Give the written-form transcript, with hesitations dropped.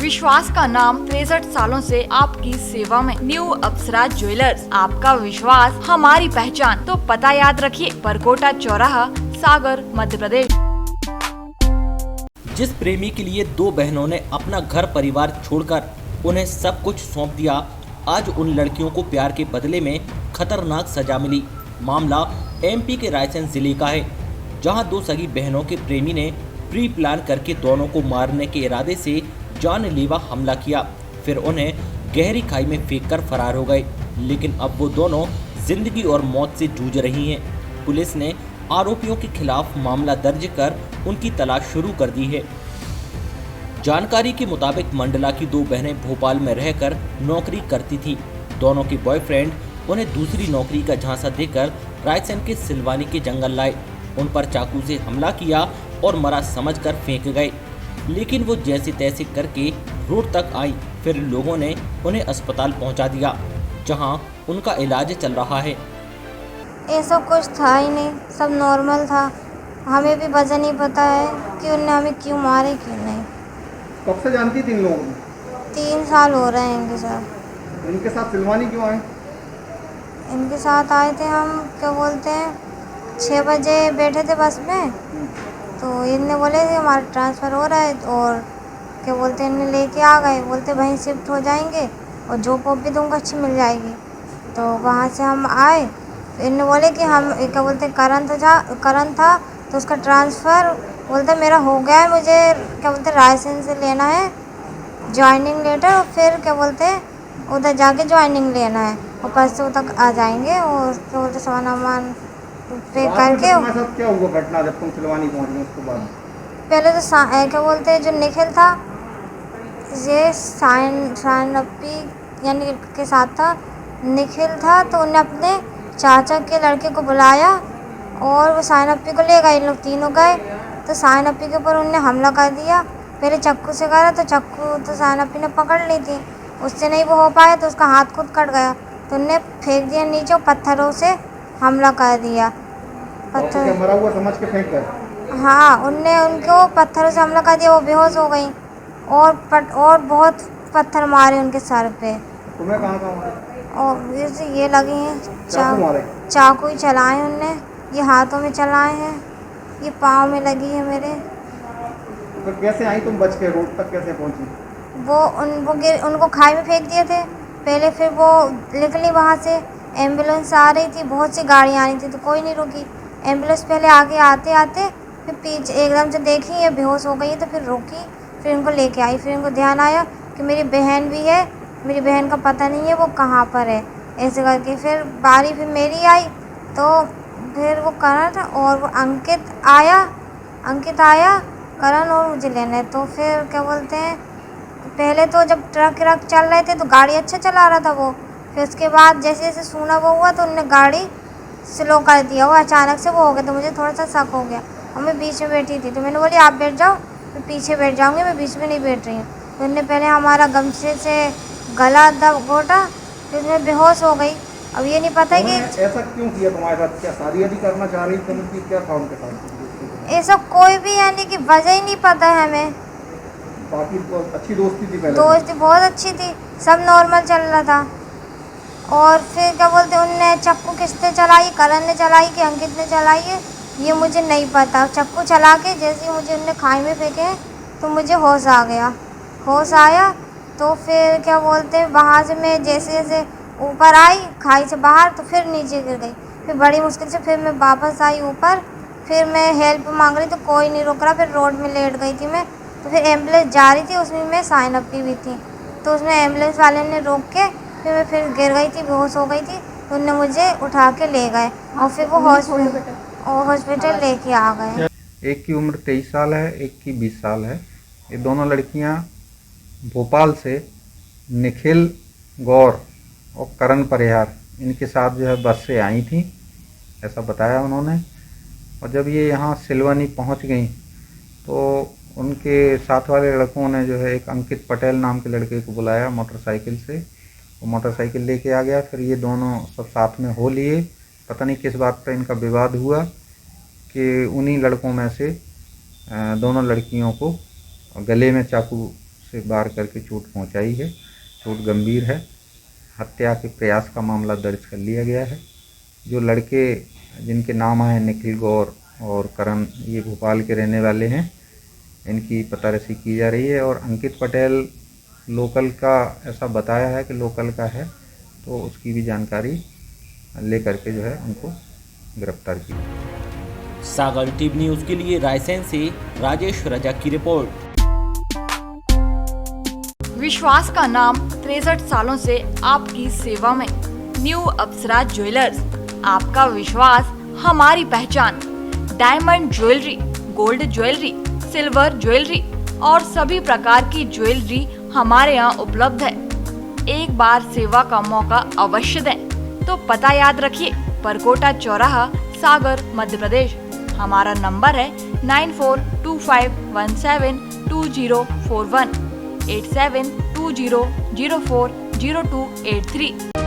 विश्वास का नाम 63 सालों से आपकी सेवा में। न्यू अप्सरा ज्वेलर्स, आपका विश्वास हमारी पहचान। तो पता याद रखिए, परकोटा चौराहा, सागर, मध्य प्रदेश। जिस प्रेमी के लिए दो बहनों ने अपना घर परिवार छोड़कर उन्हें सब कुछ सौंप दिया, आज उन लड़कियों को प्यार के बदले में खतरनाक सजा मिली। मामला एमपी के रायसेन जिले का है, जहां दो सगी बहनों के प्रेमी ने प्री प्लान करके दोनों को मारने के इरादे से जानलेवा हमला किया, फिर उन्हें गहरी खाई में फेंककर फरार हो गए। लेकिन अब वो दोनों जिंदगी और मौत से जूझ रही हैं। पुलिस ने आरोपियों के खिलाफ मामला दर्ज कर उनकी तलाश शुरू कर दी है। जानकारी के मुताबिक मंडला की दो बहनें भोपाल में रहकर नौकरी करती थीं। दोनों के बॉयफ्रेंड उन्हें दूसरी नौकरी का झांसा देकर रायसेन के सिलवानी के जंगल लाए, उन पर चाकू से हमला किया और मरा समझकर फेंक गए। लेकिन वो जैसे तैसे करके रोड तक आई, फिर लोगों ने उन्हें अस्पताल पहुंचा दिया, जहां उनका इलाज चल रहा है। ये सब कुछ था ही नहीं, सब नॉर्मल था। हमें भी वजह नहीं पता है कि उनने हमें क्यों मारे क्यों नहीं। कब से जानती थी इन लोगों को? 3 साल हो रहे हैं इनके साथ। इनके साथ सिलवानी क्यों आए? इनके साथ आए थे हम, क्या बोलते हैं, 6 बजे बैठे थे बस में, तो इनने बोले थे हमारा ट्रांसफ़र हो रहा है, और क्या बोलते हैं इन्हें लेके आ गए। बोलते वहीं शिफ्ट हो जाएंगे और जॉब वॉब भी तुमको अच्छी मिल जाएगी। तो वहाँ से हम आए, इन्हें बोले कि हम क्या बोलते हैं करण था तो उसका ट्रांसफ़र बोलते मेरा हो गया है, मुझे क्या बोलते रायसेन से लेना है जॉइनिंग लेटर, और फिर क्या बोलते हैं उधर जाके जॉइनिंग लेना है, और परसों तक आ जाएंगे। और क्या बोलते सामान वामान पे करके। तुम्हारे साथ क्या हुआ घटना जब तुम सिलवानी पहुंच गए उसके बाद? पहले तो क्या बोलते हैं जो निखिल था, ये साइन अप्पी यानी के साथ था। निखिल था तो उन्हें अपने चाचा के लड़के को बुलाया और वो साइन अप्पी को ले गए। इन लोग तीनों गए तो साइन अप्पी के ऊपर उन्होंने हमला कर दिया। पहले चाकू से करा तो चाकू तो साइन अप्पी ने पकड़ ली थी, उससे नहीं वो हो पाया तो उसका हाथ खुद कट गया, तो उन्हें फेंक दिया नीचे और पत्थरों से हमला कर दिया। पत्थर मरा हुआ समझ के फेंक कर? हाँ, उनने उनको पत्थरों से हमला कर दिया, वो बेहोश हो गई, और बहुत पत्थर मारे उनके सर पे। तुम्हें कहाँ मारे? और ये लगी हैं चाकू मारे? चाकू ही चलाए उनने, ये हाथों में चलाए हैं, ये पाँव में लगी है मेरे। तो कैसे आई तुम बच के, रोड तक कैसे पहुंची? उनको खाई में फेंक दिए थे पहले, फिर वो निकली वहाँ से। एम्बुलेंस आ रही थी, बहुत सी गाड़ियाँ आ रही थी तो कोई नहीं रुकी। एम्बुलेंस पहले आगे आते आते फिर पीछे एकदम से देखी ये बेहोश हो गई है, तो फिर रुकी, फिर इनको लेके आई। फिर इनको ध्यान आया कि मेरी बहन भी है, मेरी बहन का पता नहीं है वो कहाँ पर है, ऐसे करके फिर बारी फिर मेरी आई। तो फिर वो करण और वो अंकित आया करण और मुझे लेने। तो फिर क्या बोलते हैं, पहले तो जब ट्रक चल रहे थे तो गाड़ी अच्छा चला रहा था वो, फिर उसके बाद जैसे जैसे सूना वो हुआ तो उन्होंने गाड़ी स्लो कर दिया, वो अचानक से वो हो गया, तो मुझे थोड़ा सा शक हो गया और मैं बीच में बैठी थी, तो मैंने बोली आप बैठ जाओ, मैं पीछे बैठ जाऊँगी, मैं बीच में नहीं बैठ रही हूँ। तो उन्होंने पहले हमारा गमछे से गला घोटा, फिर उसमें बेहोश हो गई। अब ये नहीं पता कि ऐसा क्यों किया तुम्हारे साथ, क्या शादी करना चाह रही थी उनकी, क्या था उनके साथ? ऐसा कोई भी यानी कि वजह ही नहीं पता है हमें। बाकी तो अच्छी दोस्ती थी पहले? दोस्ती बहुत अच्छी थी, सब नॉर्मल चल रहा था। और फिर क्या बोलते उनने चाकू किसने चलाई, करण ने चलाई कि अंकित ने चलाई है, ये मुझे नहीं पता। चाकू चला के जैसे ही मुझे उनने खाई में फेंके तो मुझे होश आ गया। होश आया तो फिर क्या बोलते वहाँ से मैं जैसे जैसे ऊपर आई खाई से बाहर, तो फिर नीचे गिर गई। फिर बड़ी मुश्किल से फिर मैं वापस आई ऊपर, फिर मैं हेल्प मांग रही तो कोई नहीं रोक रहा, फिर रोड में लेट गई थी मैं। तो फिर एम्बुलेंस जा रही थी, उसमें मैं साइन अप्पी भी थी, तो उसमें एम्बुलेंस वाले ने रोक के फिर गिर गई थी, बेहोश हो गई थी, तो उन्होंने मुझे उठा के ले गए और फिर वो हॉस्पिटल लेके आ गए। एक की उम्र 23 साल है, एक की 20 साल है। ये दोनों लड़कियां भोपाल से निखिल गौर और करण परिहार इनके साथ जो है बस से आई थी, ऐसा बताया उन्होंने। और जब ये यहाँ सिलवानी पहुँच गई तो उनके साथ वाले लड़कों ने जो है एक अंकित पटेल नाम के लड़के को बुलाया मोटरसाइकिल से, वो मोटरसाइकिल लेके आ गया। फिर ये दोनों सब साथ में हो लिए, पता नहीं किस बात पर इनका विवाद हुआ कि उन्हीं लड़कों में से दोनों लड़कियों को गले में चाकू से वार करके चोट पहुंचाई है। चोट गंभीर है। हत्या के प्रयास का मामला दर्ज कर लिया गया है। जो लड़के जिनके नाम आए निखिल गौर और करण, ये भोपाल के रहने वाले हैं। इनकी पतारसी की जा रही है और अंकित पटेल लोकल का ऐसा बताया है कि लोकल का है, तो उसकी भी जानकारी लेकर के जो है उनको गिरफ्तार किया। सागर टीवी न्यूज़ के लिए रायसेन से राजेश रजाक की रिपोर्ट। विश्वास का नाम 63 सालों से आपकी सेवा में। न्यू अप्सरा ज्वेलर्स, आपका विश्वास हमारी पहचान। Diamond jewellery, gold jewellery, silver jewellery और सभी प्रकार की ज्वेलरी हमारे यहाँ उपलब्ध है। एक बार सेवा का मौका अवश्य दें। तो पता याद रखिए, परकोटा चौराहा, सागर, मध्य प्रदेश। हमारा नंबर है 9425172041 8720040283।